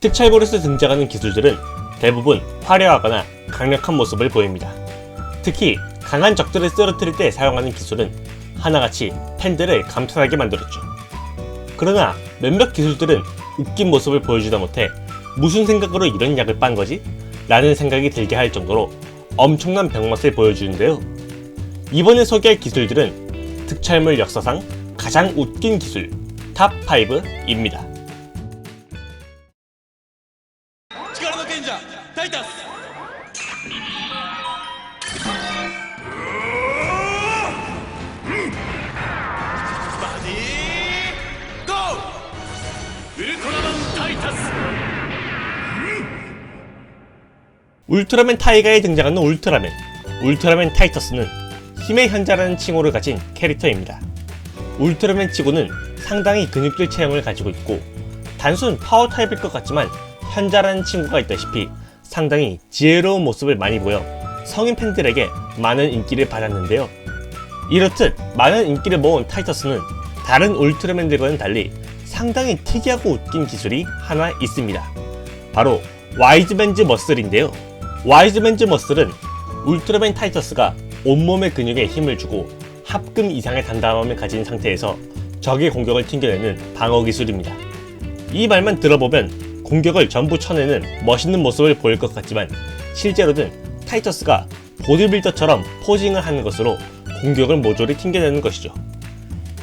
특촬볼에서 등장하는 기술들은 대부분 화려하거나 강력한 모습을 보입니다. 특히 강한 적들을 쓰러뜨릴 때 사용하는 기술은 하나같이 팬들을 감탄하게 만들었죠. 그러나 몇몇 기술들은 웃긴 모습을 보여주다 못해 무슨 생각으로 이런 약을 빤 거지? 라는 생각이 들게 할 정도로 엄청난 병맛을 보여주는데요. 이번에 소개할 기술들은 특촬물 역사상 가장 웃긴 기술 탑 5입니다. 力の賢者タイタスバディーゴーウルトラマンタイタス울트라맨 타이가에 등장하는 울트라맨 타이터스는 힘의 현자라는 칭호를 가진 캐릭터입니다. 울트라맨 치고는 상당히 근육질 체형을 가지고 있고 단순 파워 타입일 것 같지만 현자라는 친구가 있다시피 상당히 지혜로운 모습을 많이 보여 성인 팬들에게 많은 인기를 받았는데요. 이렇듯 많은 인기를 모은 타이터스는 다른 울트라맨들과는 달리 상당히 특이하고 웃긴 기술이 하나 있습니다. 바로 와이즈맨즈 머슬인데요. 와이즈맨즈 머슬은 울트라맨 타이터스가 온몸의 근육에 힘을 주고 합금 이상의 단단함을 가진 상태에서 적의 공격을 튕겨내는 방어 기술입니다. 이 말만 들어보면 공격을 전부 쳐내는 멋있는 모습을 보일 것 같지만 실제로는 타이터스가 보디빌더처럼 포징을 하는 것으로 공격을 모조리 튕겨내는 것이죠.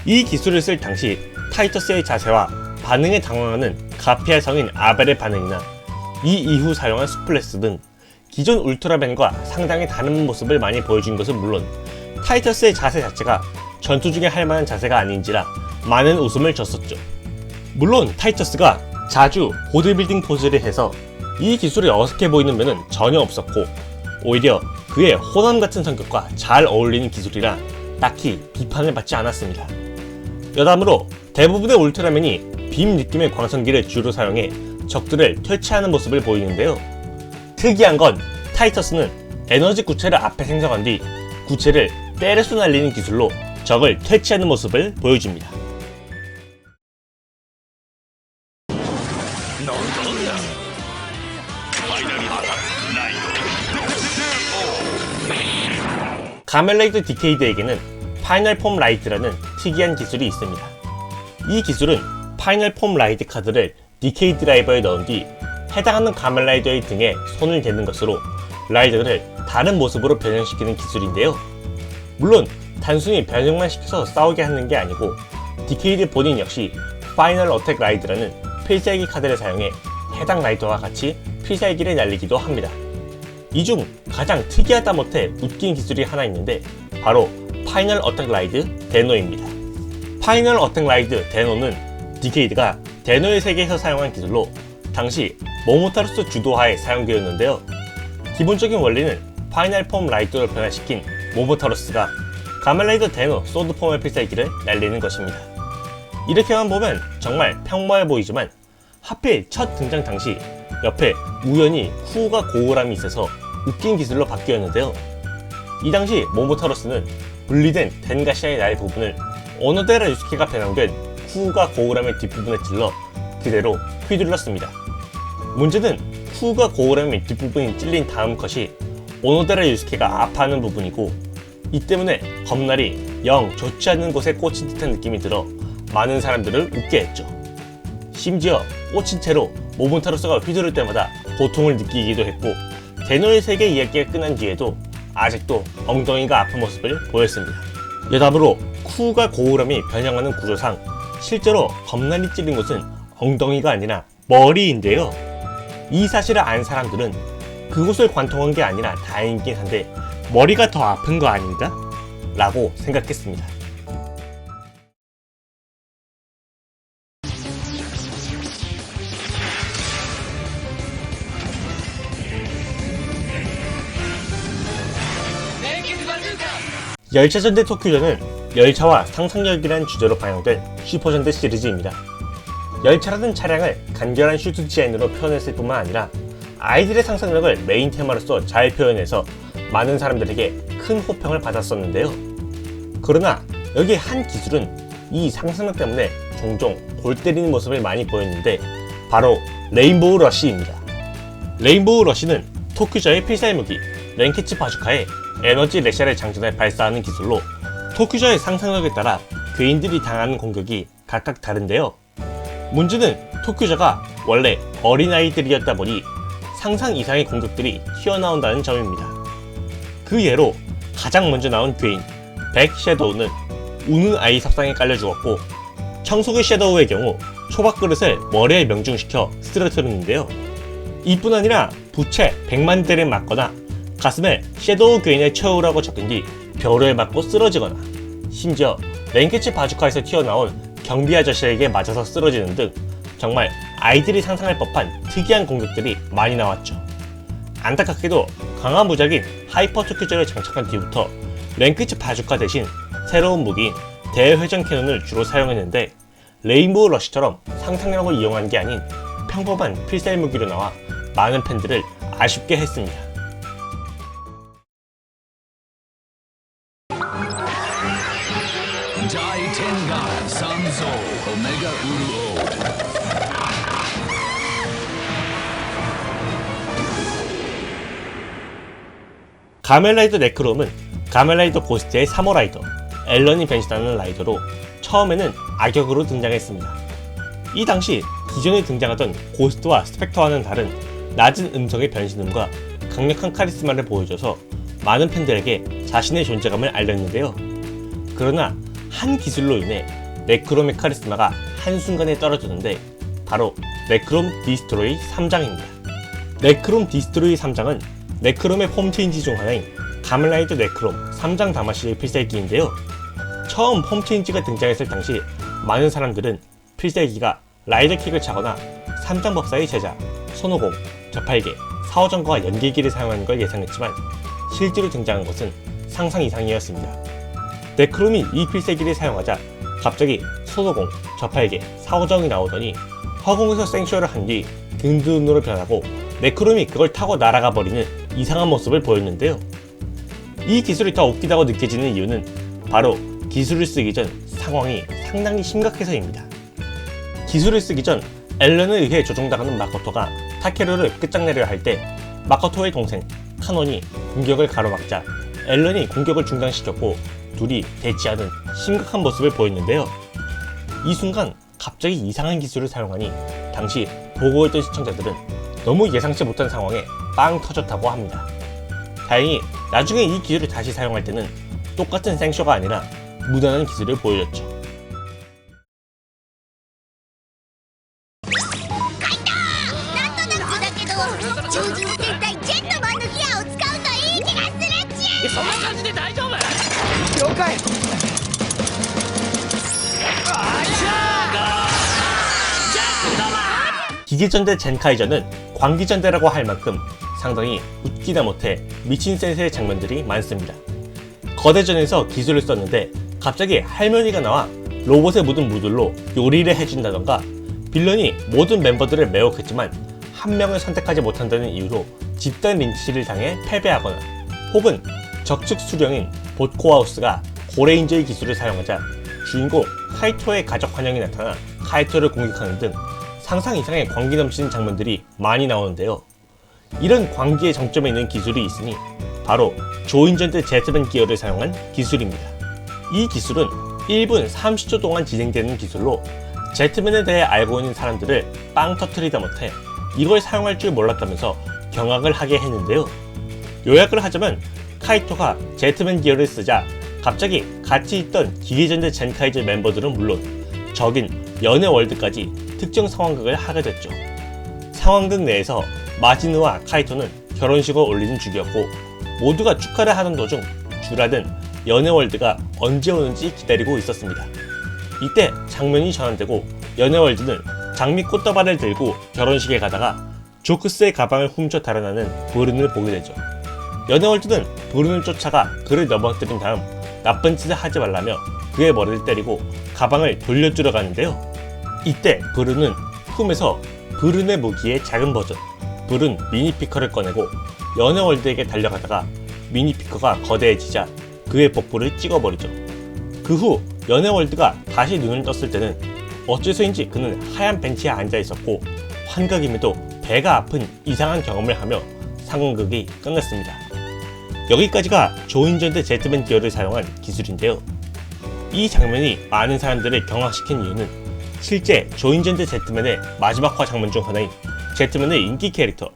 이 기술을 쓸 당시 타이터스의 자세와 반응에 당황하는 가피아 성인 아벨의 반응이나 이 이후 사용한 스플래시 등 기존 울트라맨과 상당히 다른 모습을 많이 보여준 것은 물론 타이터스의 자세 자체가 전투 중에 할 만한 자세가 아닌지라 많은 웃음을 줬었죠. 물론 타이터스가 자주 보디빌딩 포즈를 해서 이 기술이 어색해 보이는 면은 전혀 없었고 오히려 그의 호남 같은 성격과 잘 어울리는 기술이라 딱히 비판을 받지 않았습니다. 여담으로 대부분의 울트라맨이 빔 느낌의 광선기를 주로 사용해 적들을 퇴치하는 모습을 보이는데요. 특이한 건 타이터스는 에너지 구체를 앞에 생성한 뒤 구체를 때려서 날리는 기술로 적을 퇴치하는 모습을 보여줍니다. 가멜레이드 디케이드에게는 파이널 폼 라이드라는 특이한 기술이 있습니다. 이 기술은 파이널 폼 라이드 카드를 디케이드 라이버에 넣은 뒤 해당하는 가멜라이더의 등에 손을 대는 것으로 라이더를 다른 모습으로 변형시키는 기술인데요. 물론 단순히 변형만 시켜서 싸우게 하는 게 아니고 디케이드 본인 역시 파이널 어택 라이드라는 필살기 카드를 사용해 해당 라이더와 같이 필살기를 날리기도 합니다. 이 중 가장 특이하다 못해 웃긴 기술이 하나 있는데 바로 파이널 어택 라이드 데노입니다. 파이널 어택 라이드 데노는 디케이드가 데노의 세계에서 사용한 기술로 당시 모모타루스 주도하에 사용되었는데요. 기본적인 원리는 파이널 폼 라이드로 변화시킨 모모타루스가 가멜라이더 데노 소드 폼의 필살기를 날리는 것입니다. 이렇게만 보면 정말 평범해 보이지만 하필 첫 등장 당시 옆에 우연히 쿠우가 고우람이 있어서 웃긴 기술로 바뀌었는데요. 이 당시 모모타루스는 분리된 덴가시아의 날 부분을 오노데라 유스케가 변형된 쿠우가 고우람의 뒷부분에 찔러 그대로 휘둘렀습니다. 문제는 쿠우가 고우람의 뒷부분이 찔린 다음 컷이 오노데라 유스케가 아파하는 부분이고 이 때문에 검날이 영 좋지 않은 곳에 꽂힌 듯한 느낌이 들어 많은 사람들을 웃게 했죠. 심지어 꽂힌 채로 모모타루스가 휘두를 때마다 고통을 느끼기도 했고 데노의 세계 이야기가 끝난 뒤에도 아직도 엉덩이가 아픈 모습을 보였습니다. 여담으로 쿠우가 고우람이 변형하는 구조상 실제로 검날이 찔린 곳은 엉덩이가 아니라 머리인데요. 이 사실을 안 사람들은 그곳을 관통한 게 아니라 다행이긴 한데 머리가 더 아픈 거 아닌가? 라고 생각했습니다. 열차전대 토큐전은 열차와 상상력이라는 주제로 방영된 슈퍼전대 시리즈입니다. 열차라는 차량을 간결한 슈트 디자인으로 표현했을 뿐만 아니라 아이들의 상상력을 메인 테마로서 잘 표현해서 많은 사람들에게 큰 호평을 받았었는데요. 그러나 여기 한 기술은 이 상상력 때문에 종종 골 때리는 모습을 많이 보였는데 바로 레인보우 러쉬입니다. 레인보우 러쉬는 토큐저의 필살무기 랭케츠 바주카에 에너지 레샤를 장전해 발사하는 기술로 토큐저의 상상력에 따라 괴인들이 당하는 공격이 각각 다른데요. 문제는 토큐저가 원래 어린아이들이었다 보니 상상 이상의 공격들이 튀어나온다는 점입니다. 그 예로 가장 먼저 나온 괴인 백 섀도우는 우는 아이 석상에 깔려 죽었고, 청소기 섀도우의 경우 초밥 그릇을 머리에 명중시켜 쓰러뜨렸는데요. 이뿐 아니라 부채 100만 대를 맞거나 가슴에 섀도우 괴인을 채우라고 적힌 뒤 벼를 맞고 쓰러지거나, 심지어 랭케츠 바주카에서 튀어나온 경비 아저씨에게 맞아서 쓰러지는 등 정말 아이들이 상상할 법한 특이한 공격들이 많이 나왔죠. 안타깝게도 강한 무작인 하이퍼 토큐저를 장착한 뒤부터 랭케츠 바주카 대신 새로운 무기인 대회전 캐논을 주로 사용했는데, 레인보우 러쉬처럼 상상력을 이용한 게 아닌 평범한 필살 무기로 나와 많은 팬들을 아쉽게 했습니다. 다이텐가 삼소 오메가 우르오 가멜라이더 네크롬은 가멜라이더 고스트의 3호 라이더 앨런이 변신하는 라이더로 처음에는 악역으로 등장했습니다. 이 당시 기존에 등장하던 고스트와 스펙터와는 다른 낮은 음성의 변신음과 강력한 카리스마를 보여줘서 많은 팬들에게 자신의 존재감을 알렸는데요. 그러나 한 기술로 인해 네크롬의 카리스마가 한순간에 떨어졌는데, 바로 네크롬 디스트로이 3장입니다. 네크롬 디스트로이 3장은 네크롬의 폼 체인지 중 하나인 가멜라이더 네크롬 3장 다마시의 필살기인데요. 처음 폼 체인지가 등장했을 당시 많은 사람들은 필살기가 라이더킥을 차거나 3장 법사의 제자, 손오공, 저팔계, 사오정거와 연계기를 사용하는 걸 예상했지만 실제로 등장한 것은 상상 이상이었습니다. 네크롬이 이 필살기를 사용하자 갑자기 손오공, 저팔계, 사오정이 나오더니 허공에서 생쇼를 한 뒤 든든으로 변하고 네크롬이 그걸 타고 날아가 버리는 이상한 모습을 보였는데요. 이 기술이 더 웃기다고 느껴지는 이유는 바로 기술을 쓰기 전 상황이 상당히 심각해서입니다. 기술을 쓰기 전 앨런에 의해 조종당하는 마코토가 타케루를 끝장내려 할 때 마코토의 동생 카논이 공격을 가로막자 앨런이 공격을 중단시켰고 둘이 대치하는 심각한 모습을 보였는데요. 이 순간 갑자기 이상한 기술을 사용하니 당시 보고 있던 시청자들은 너무 예상치 못한 상황에 빵 터졌다고 합니다. 다행히 나중에 이 기술을 다시 사용할 때는 똑같은 생쇼가 아니라 무난한 기술을 보여줬죠. 기계전대 젠카이전은 광기전대라고 할 만큼 상당히 웃기다 못해 미친 센스의 장면들이 많습니다. 거대전에서 기술을 썼는데 갑자기 할머니가 나와 로봇에 묻은 무들로 요리를 해준다던가, 빌런이 모든 멤버들을 매혹했지만 한 명을 선택하지 못한다는 이유로 집단 린치를 당해 패배하거나, 혹은 적측 수령인 보트코하우스가 고레인저의 기술을 사용하자 주인공 카이토의 가족 환영이 나타나 카이토를 공격하는 등 상상 이상의 광기 넘치는 장면들이 많이 나오는데요. 이런 광기의 정점에 있는 기술이 있으니 바로 조인전대 제트맨 기어를 사용한 기술입니다. 이 기술은 1분 30초 동안 진행되는 기술로 제트맨에 대해 알고 있는 사람들을 빵 터트리다 못해 이걸 사용할 줄 몰랐다면서 경악을 하게 했는데요. 요약을 하자면 카이토가 제트맨 기어를 쓰자 갑자기 같이 있던 기계전대 젠카이즈 멤버들은 물론 적인 연애월드까지 특정 상황극을 하게 됐죠. 상황극 내에서 마지누와 카이토는 결혼식을 올리는 중이었고, 모두가 축하를 하는 도중 듀라든 연애월드가 언제 오는지 기다리고 있었습니다. 이때 장면이 전환되고 연애월드는 장미 꽃다발을 들고 결혼식에 가다가 조크스의 가방을 훔쳐 달아나는 브룬을 보게 되죠. 연애월드는 브룬을 쫓아가 그를 넘어뜨린 다음 나쁜 짓을 하지 말라며 그의 머리를 때리고 가방을 돌려주러 가는데요. 이때 브룬은 품에서 브룬의 무기의 작은 버전 브룬 미니피커를 꺼내고 연애월드에게 달려가다가 미니피커가 거대해지자 그의 복부를 찍어버리죠. 그 후 연애월드가 다시 눈을 떴을 때는 어째서인지 그는 하얀 벤치에 앉아있었고 환각임에도 배가 아픈 이상한 경험을 하며 상황극이 끝났습니다. 여기까지가 조인전드 제트맨 기어를 사용한 기술인데요. 이 장면이 많은 사람들을 경악시킨 이유는 실제 조인전드 제트맨의 마지막 화 장면 중 하나인 제트맨의 인기 캐릭터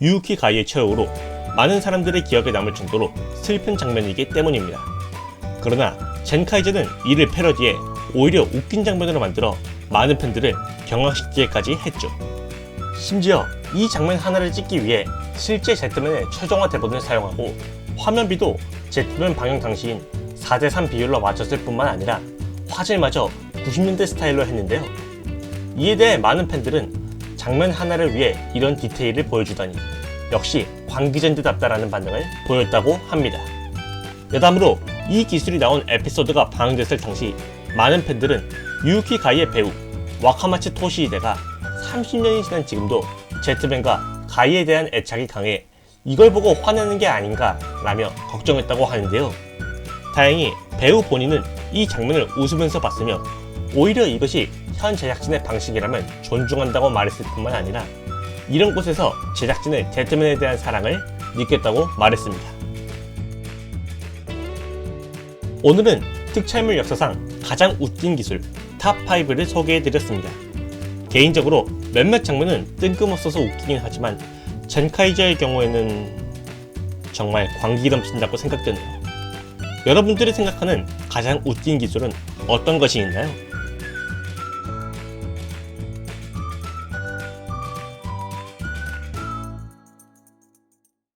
유우키 가이의 최후로 많은 사람들의 기억에 남을 정도로 슬픈 장면이기 때문입니다. 그러나 젠카이저는 이를 패러디해 오히려 웃긴 장면으로 만들어 많은 팬들을 경악시키기까지 했죠. 심지어 이 장면 하나를 찍기 위해 실제 제트맨의 최종화 대본을 사용하고 화면비도 제트맨 방영 당시인 4:3 비율로 맞췄을 뿐만 아니라 화질마저 90년대 스타일로 했는데요. 이에 대해 많은 팬들은 장면 하나를 위해 이런 디테일을 보여주다니 역시 광기전드답다라는 반응을 보였다고 합니다. 여담으로 이 기술이 나온 에피소드가 방영됐을 당시 많은 팬들은 유우키 가이의 배우 와카마츠 토시히데가 30년이 지난 지금도 제트맨과 가이에 대한 애착이 강해 이걸 보고 화내는 게 아닌가 라며 걱정했다고 하는데요. 다행히 배우 본인은 이 장면을 웃으면서 봤으며 오히려 이것이 현 제작진의 방식이라면 존중한다고 말했을 뿐만 아니라 이런 곳에서 제작진의 제트맨에 대한 사랑을 느꼈다고 말했습니다. 오늘은 특촬물 역사상 가장 웃긴 기술 탑5를 소개해드렸습니다. 개인적으로 몇몇 장면은 뜬금없어서 웃기긴 하지만 젠카이저의 경우에는 정말 광기 넘친다고 생각되네요. 여러분들이 생각하는 가장 웃긴 기술은 어떤 것이 있나요?